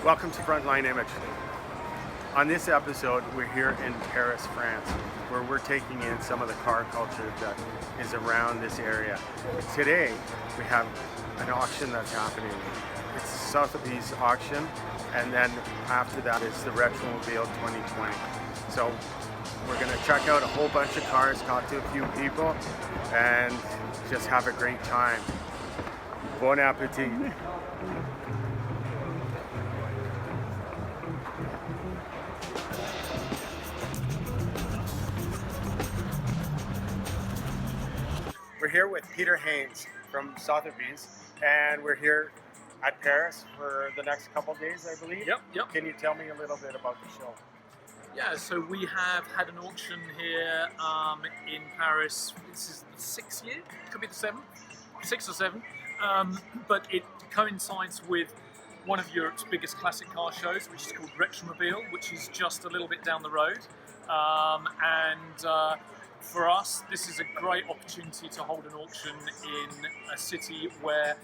Welcome to Frontline Image. On this episode, we're here in Paris, France, where we're taking in some of the car culture that is around this area. Today, we have an auction that's happening. It's Sotheby'sautoction, and then after that, it's the Retromobile 2020. So we're gonna check out a whole bunch of cars, talk to a few people, and just have a great time. Bon appetit. We're here with Peter Haynes from Sotheby's, and we're here at Paris for the next couple of days, I believe. Yep. Can you tell me a little bit about the show? Yeah, so we have had an auction here in Paris. This is the 6th year, could be the 7th, 6 or 7. But it coincides with one of Europe's biggest classic car shows, which is called Retromobile, which is just a little bit down the road. For us, this is a great opportunity to hold an auction in a city where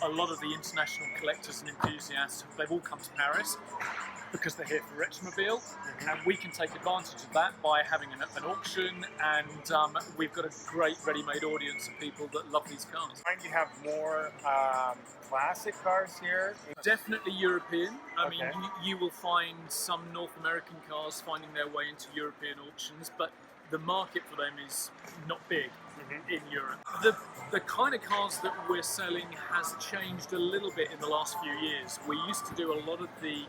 a lot of the international collectors and enthusiasts, they've all come to Paris because they're here for Retromobile, and we can take advantage of that by having an auction, and we've got a great ready-made audience of people that love these cars. Find you have more classic cars here? Definitely European. I Okay. mean, you will find some North American cars finding their way into European auctions, but the market for them is not big in Europe. The kind of cars that we're selling has changed a little bit in the last few years. We used to do a lot of the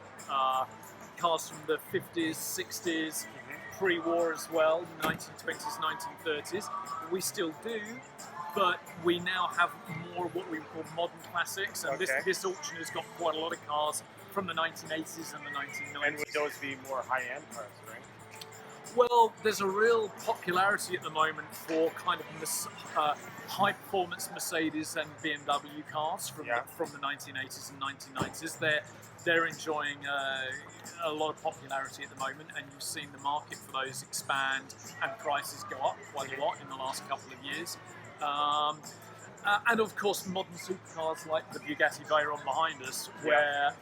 cars from the 50s, 60s, pre-war as well, 1920s, 1930s. We still do, but we now have more of what we call modern classics, and Okay. this auction has got quite a lot of cars from the 1980s and the 1990s. And would those be more high-end cars, right? Well, there's a real popularity at the moment for kind of high-performance Mercedes and BMW cars from the 1980s and 1990s. They're enjoying a lot of popularity at the moment, and you've seen the market for those expand and prices go up quite a lot in the last couple of years. And of course, modern supercars like the Bugatti Veyron behind us, where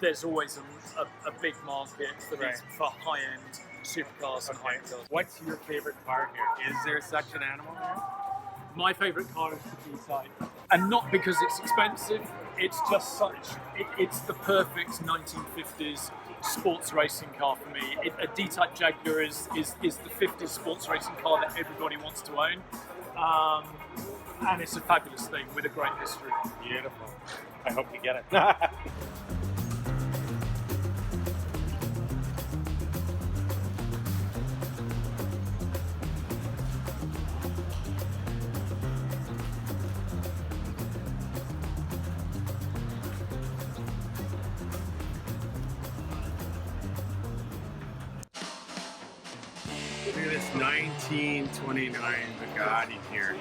there's always a big market for these for high-end supercars and high-end cars. What's your favorite car here? Is there such an animal here? My favourite car is the D-Type, and not because it's expensive. It's just it's the perfect 1950s sports racing car for me. A D-Type Jaguar is the 50s sports racing car that everybody wants to own, and it's a fabulous thing with a great history. Beautiful. I hope you get it. Look at this 1929 Bugatti here.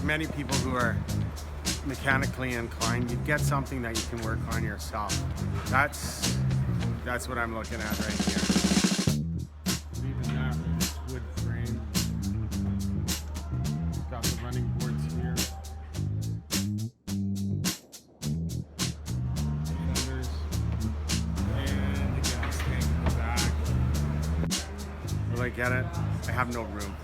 many people who are mechanically inclined, you get something that you can work on yourself. That's what I'm looking at right here. Even that wood frame. Got the running boards here. Fenders. And the gas tank in the back. Will I get it? I have no room.